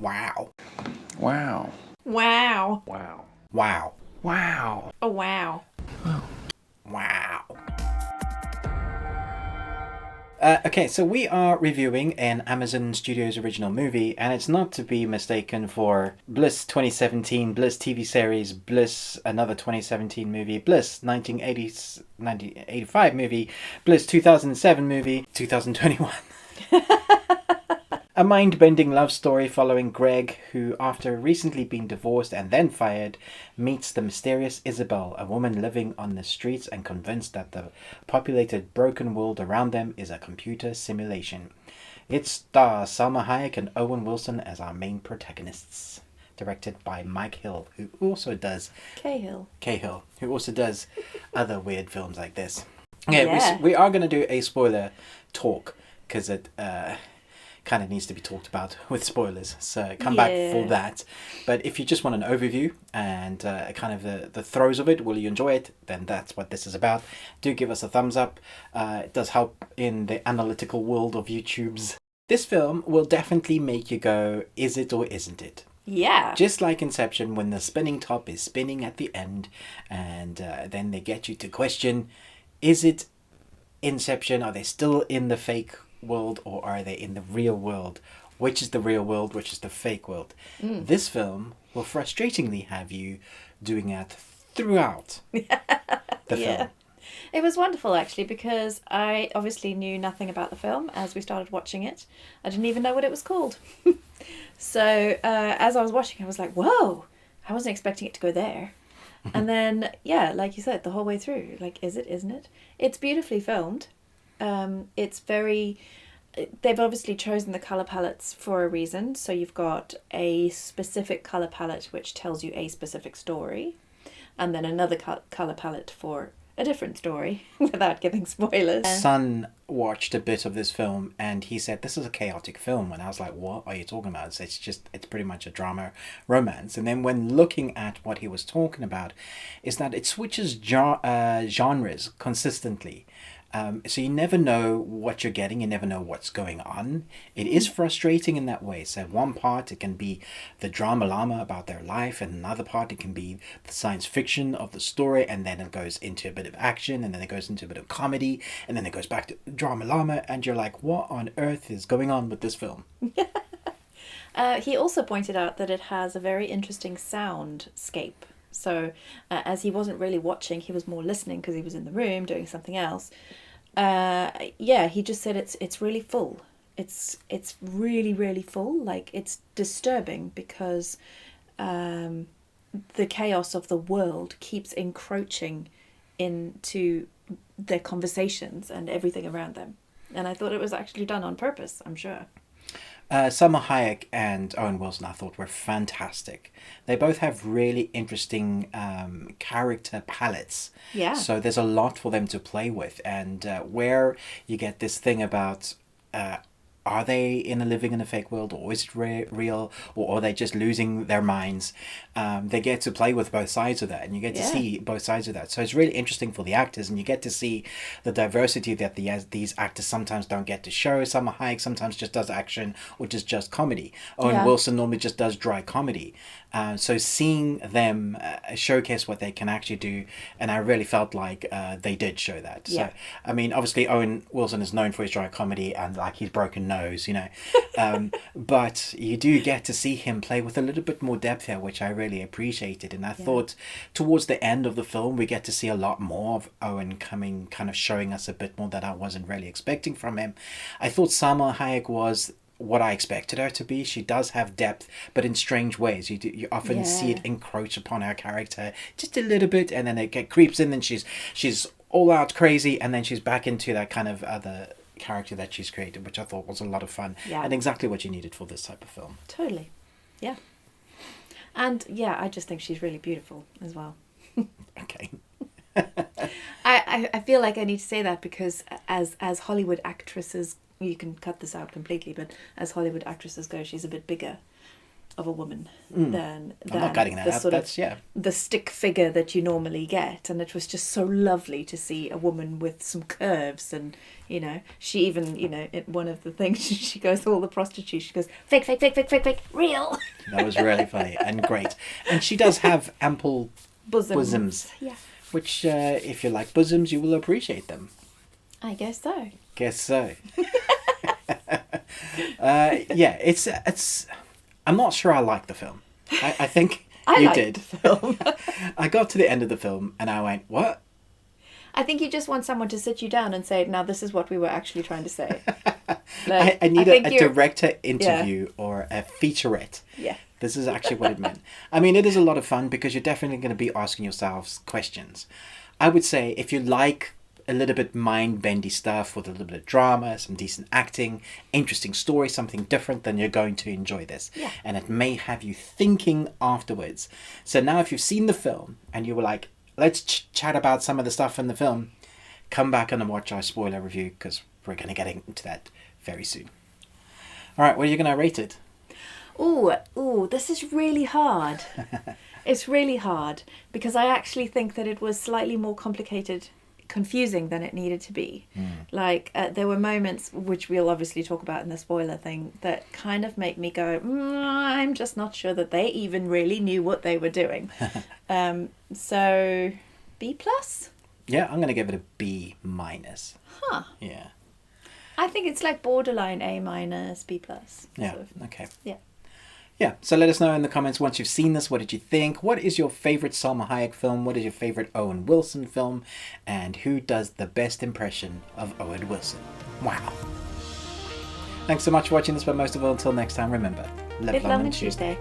Wow. Wow. Wow. Wow. Wow. Wow. Oh, wow. Wow. Okay, so we are reviewing an Amazon Studios original movie, and it's not to be mistaken for Bliss 2017, Bliss TV series, Bliss another 2017 movie, Bliss 1985 movie, Bliss 2007 movie, 2021. A mind-bending love story following Greg, who, after recently being divorced and then fired, meets the mysterious Isabel, a woman living on the streets and convinced that the populated, broken world around them is a computer simulation. It stars Salma Hayek and Owen Wilson as our main protagonists. Directed by Mike Hill, who also does... Cahill. Who also does other weird films like this. Okay, Yeah. we are going to do a spoiler talk, because it... kind of needs to be talked about with spoilers, so come back for that. But if you just want an overview and kind of the throes of it, will you enjoy it, then that's what this is about. Do give us a thumbs up. It does help in the analytical world of YouTube's. This film will definitely make you go, is it or isn't it? Yeah. Just like Inception, when the spinning top is spinning at the end, and then they get you to question, is it Inception? Are they still in the fake world, or are they in the real world? Which is the real world, which is the fake world? This film will frustratingly have you doing that throughout the film. It was wonderful, actually, because I obviously knew nothing about the film as we started watching it. I didn't even know what it was called. So as I was watching, I was like, whoa, I wasn't expecting it to go there. And then, yeah, like you said, the whole way through, like, is it, isn't it? It's beautifully filmed. It's very... They've obviously chosen the colour palettes for a reason. So you've got a specific colour palette which tells you a specific story. And then another colour palette for a different story, without giving spoilers. Son watched a bit of this film and he said, this is a chaotic film. And I was like, what are you talking about? It's pretty much a drama romance. And then when looking at what he was talking about, is that it switches genres consistently. So you never know what you're getting, you never know what's going on. It is frustrating in that way. So one part it can be the drama llama about their life, and another part it can be the science fiction of the story, and then it goes into a bit of action, and then it goes into a bit of comedy, and then it goes back to drama llama, and you're like, what on earth is going on with this film? He also pointed out that it has a very interesting soundscape. So as he wasn't really watching, he was more listening because he was in the room doing something else. He just said it's really full. It's really, really full. Like, it's disturbing because the chaos of the world keeps encroaching into their conversations and everything around them. And I thought it was actually done on purpose, I'm sure. Salma Hayek and Owen Wilson, I thought, were fantastic. They both have really interesting character palettes. Yeah. So there's a lot for them to play with. And where you get this thing about... are they living in a fake world, or is it real, or are they just losing their minds? They get to play with both sides of that, and you get to see both sides of that. So it's really interesting for the actors, and you get to see the diversity that these actors sometimes don't get to show. Salma Hayek sometimes just does action or just comedy. Owen Wilson normally just does dry comedy. So seeing them showcase what they can actually do, and I really felt like they did show that. So, I mean, obviously Owen Wilson is known for his dry comedy and like his broken nose, you know. But you do get to see him play with a little bit more depth here, which I really appreciated. And I thought towards the end of the film, we get to see a lot more of Owen coming, kind of showing us a bit more that I wasn't really expecting from him. I thought Salma Hayek was what I expected her to be. She does have depth, but in strange ways. You often see it encroach upon her character just a little bit, and then it creeps in, and she's all out crazy, and then she's back into that kind of other character that she's created, which I thought was a lot of fun and exactly what you needed for this type of film. Totally. Yeah. And I just think she's really beautiful as well. Okay. I feel like I need to say that because as Hollywood actresses, you can cut this out completely, but as Hollywood actresses go, she's a bit bigger. of a woman than I'm not cutting that the out. sort That's, of the stick figure that you normally get. And it was just so lovely to see a woman with some curves. And you know, she even, you know, one of the things she goes to all the prostitutes, she goes, fake, fake, fake, fake, fake, fake, real. That was really funny and great. And she does have ample bosoms. Yeah, Which, if you like bosoms, you will appreciate them. I guess so. Guess so. Yeah, it's. I'm not sure I like the film. I think you liked did. the film. I got to the end of the film and I went, "What?" I think you just want someone to sit you down and say, now this is what we were actually trying to say. Like, I need think a you're- director interview or a featurette. Yeah. This is actually what it meant. I mean, it is a lot of fun because you're definitely going to be asking yourselves questions. I would say if you like a little bit mind-bendy stuff with a little bit of drama, some decent acting, interesting story, something different, then you're going to enjoy this. Yeah. And it may have you thinking afterwards. So now if you've seen the film and you were like, let's chat about some of the stuff in the film, come back and watch our spoiler review because we're going to get into that very soon. All right, what are you going to rate it? Ooh, this is really hard. It's really hard because I actually think that it was slightly more complicated, confusing than it needed to be. Like there were moments, which we'll obviously talk about in the spoiler thing, that kind of make me go, I'm just not sure that they even really knew what they were doing. So B+? Yeah, I'm going to give it a B-. Huh. Yeah. I think it's like borderline A-, B+. Yeah, sort of. okay. Yeah. Yeah, so let us know in the comments once you've seen this, what did you think? What is your favourite Salma Hayek film? What is your favourite Owen Wilson film? And who does the best impression of Owen Wilson? Wow. Thanks so much for watching this, but most of all, until next time, remember, live long and Tuesday.